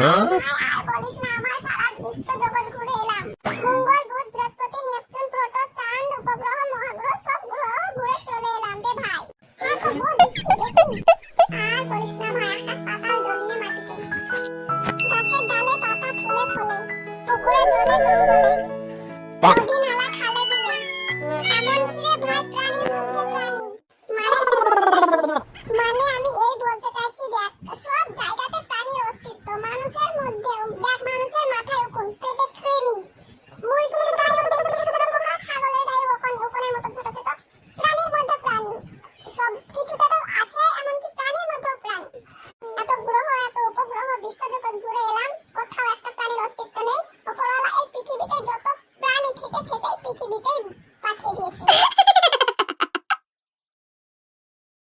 আর বলিস না, আমার সারা বিশ্ব জগৎ ঘুরে এলাম। মঙ্গল, বুধ, বৃহস্পতি, নেপচুন, প্লুটো, চাঁদ, উপগ্রহ, মহাগ্রহ সব গ্রহ ঘুরে চলে এলাম রে ভাই। হ্যাঁ তো বল, দেখি। আর বলিস না ভাই, আকাশ পাতাল জমিনে মাটিতে, গাছের ডালে পাতা ফুলে ফুলে, পুকুরে জলে জঙ্গলে, নদী নালা খালে বিলে, এমন কি রে ভাই প্রাণীর মধ্যে প্রাণী। মানে আমি এই বলতে চাইছি, দেখ সব জায়গাতে প্রাণীর অস্তিত্ব, মানুষের মধ্যেও। দেখ মানুষের মাথায় উকুন, পেটে কৃমি, মুরগির গায়েও দেখবি ছোট ছোট পোকা, ছাগলের গায়েও ওখানের মতো ছোট ছোট। প্রাণীর মধ্যে প্রাণী, সব কিছুতে